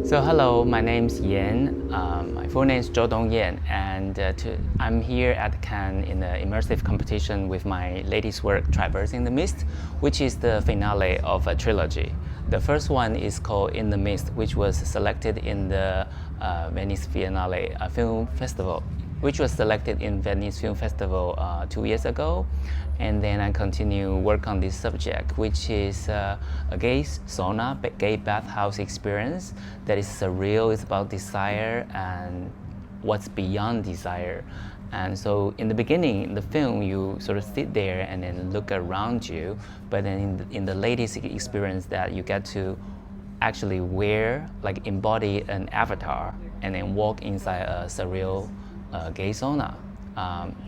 So hello, my name's Yan. My full name is Chou Yan, and I'm here at Cannes in the Immersive competition with my latest work, Traversing the Mist, which is the finale of a trilogy. The first one is called In the Mist, which was selected in the Venice Biennale Film Festival, which was selected in Venice Film Festival 2 years ago. And then I continue work on this subject, which is a gay sauna, gay bathhouse experience that is surreal. It's about desire and what's beyond desire. And so in the beginning, in the film, you sort of sit there and then look around you. But then in the latest experience that you get to actually wear, like embody an avatar and then walk inside a surreal gay sauna.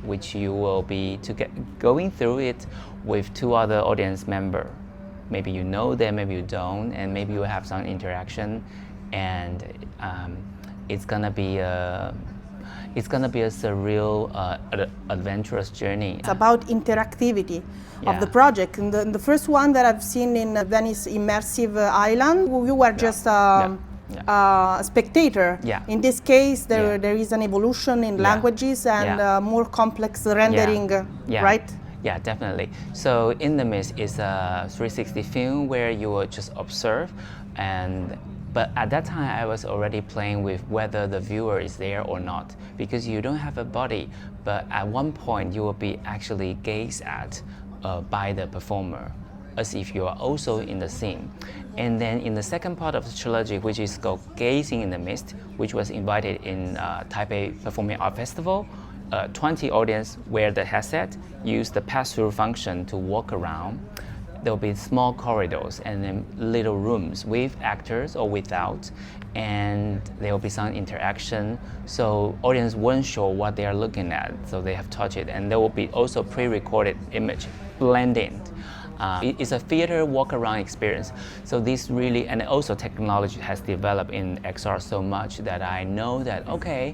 Which you will be going through it with two other audience members. Maybe you know them, maybe you don't, and maybe you have some interaction, and it's gonna be a surreal, adventurous journey. It's about interactivity of the project. In the first one that I've seen in Venice Immersive Island, you were just a spectator. In this case, there is an evolution in languages and more complex rendering, right? Yeah, definitely. So In the Mist is a 360 film where you will just observe, but at that time I was already playing with whether the viewer is there or not, because you don't have a body, but at one point you will be actually gazed at by the performer, as if you are also in the scene. And then in the second part of the trilogy, which is called Gazing in the Mist, which was invited in Taipei Performing Art Festival, 20 audience wear the headset, use the pass-through function to walk around. There will be small corridors and then little rooms with actors or without, and there will be some interaction. So audience weren't sure what they are looking at, so they have touched it, and there will be also pre-recorded image blended. It's a theater walk-around experience. So this really, and also technology has developed in XR so much that I know that, okay,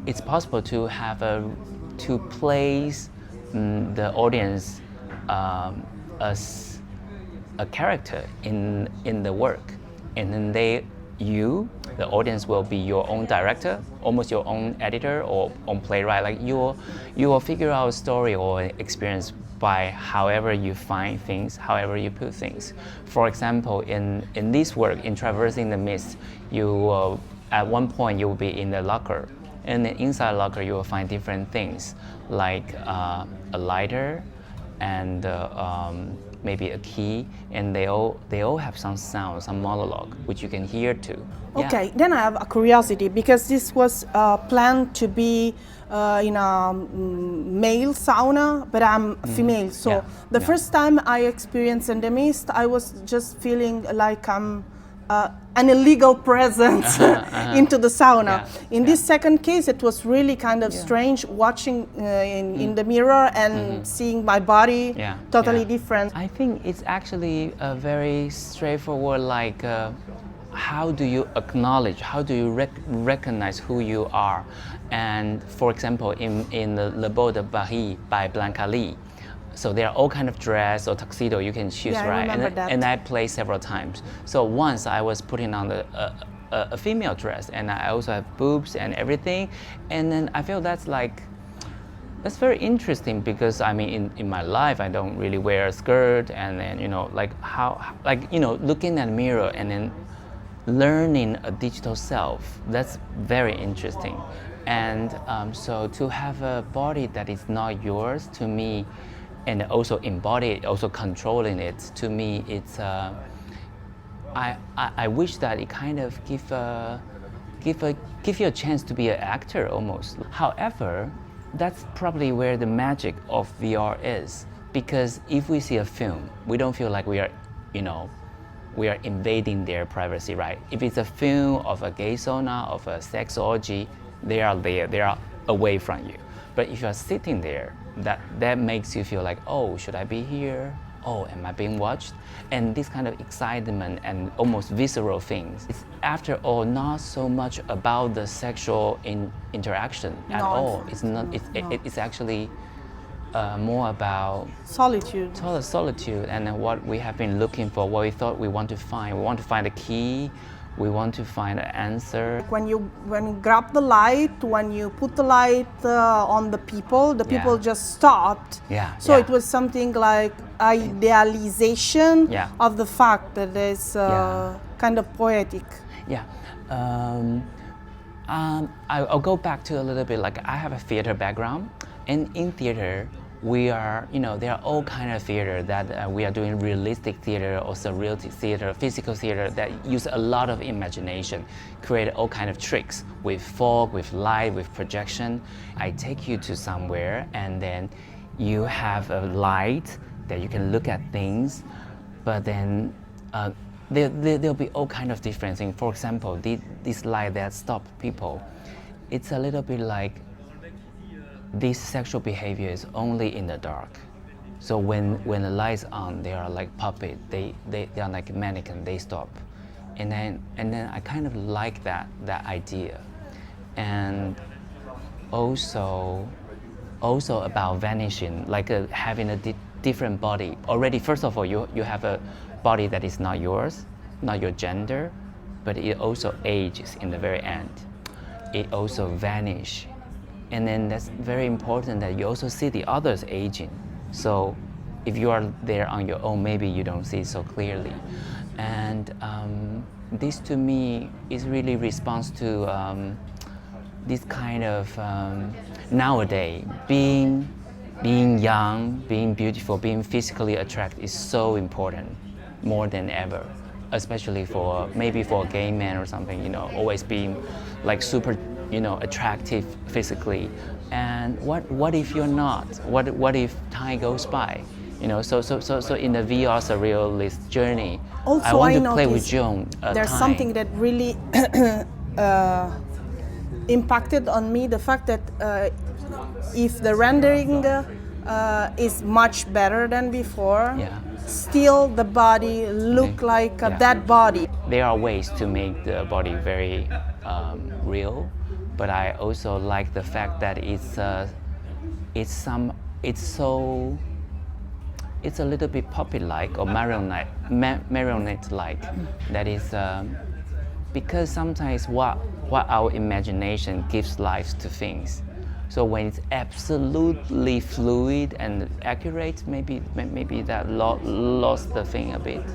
it's possible to have to place the audience as a character in the work. And then the audience will be your own director, almost your own editor or own playwright. Like you will figure out a story or experience by however you find things, however you put things. For example, in this work, in Traversing the Mist, you at one point you will be in the locker, and then inside the locker you will find different things, like a lighter and maybe a key, and they all have some sound, some monologue, which you can hear too. Okay, then I have a curiosity, because this was planned to be in a male sauna, but I'm female. So the first time I experienced In the Mist, I was just feeling like I'm an illegal presence into the sauna. In this second case, it was really kind of strange watching in the mirror and seeing my body totally different. I think it's actually a very straightforward, like how do you acknowledge, how do you recognize who you are? And for example, in the Le Beau de Paris by Blanca Lee, so there are all kind of dress or tuxedo you can choose, right? And I play several times. So once I was putting on a female dress, and I also have boobs and everything, and then I feel that's very interesting, because I mean in my life I don't really wear a skirt, and then looking at a mirror and then learning a digital self, that's very interesting. And so to have a body that is not yours, to me, and also embody it, also controlling it, to me, it's I wish that it kind of give you a chance to be an actor almost. However, that's probably where the magic of VR is, because if we see a film, we don't feel like we are invading their privacy, right? If it's a film of a gay sauna, of a sex orgy, they are there, they are away from you. But if you're sitting there, that makes you feel like, oh, should I be here? Oh, am I being watched? And this kind of excitement and almost visceral things. It's after all not so much about the sexual interaction at all. It's not. It's actually more about solitude. Solitude, and what we have been looking for, what we thought we want to find. We want to find a key. We want to find an answer. When you grab the light, when you put the light on the people Yeah. just stopped. Yeah, So yeah. it was something like idealization Yeah. of the fact that it's Yeah. kind of poetic. Yeah. I'll go back to a little bit, like I have a theater background, and in theater, we are, there are all kind of theater that we are doing realistic theater or surrealistic theater, physical theater that use a lot of imagination, create all kind of tricks with fog, with light, with projection. I take you to somewhere and then you have a light that you can look at things, but then there'll be all kind of different things. For example, this light that stop people, it's a little bit like this sexual behavior is only in the dark. So when the light's on, they are like puppet. They are like mannequin. They stop, and then I kind of like that idea, and also about vanishing, like having a different body. Already, first of all, you have a body that is not yours, not your gender, but it also ages in the very end. It also vanishes. And then that's very important that you also see the others aging. So if you are there on your own, maybe you don't see it so clearly. And this to me is really response to this kind of nowadays being young, being beautiful, being physically attractive is so important, more than ever. Especially for maybe for a gay man or something, always being like super, attractive physically. And what if you're not? What if time goes by? So in the VR surrealist journey, Also, I want to play with noticed Joan. There's time. something that really impacted on me, the fact that if the rendering is much better than before, Yeah. still the body look like a Yeah. dead body. There are ways to make the body very real, but I also like the fact that it's a little bit puppet-like or marionette-like. That is because sometimes what our imagination gives life to things. So when it's absolutely fluid and accurate, maybe that lost the thing a bit.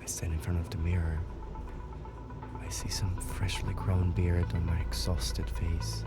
I stand in front of the mirror. I see some freshly grown beard on my exhausted face.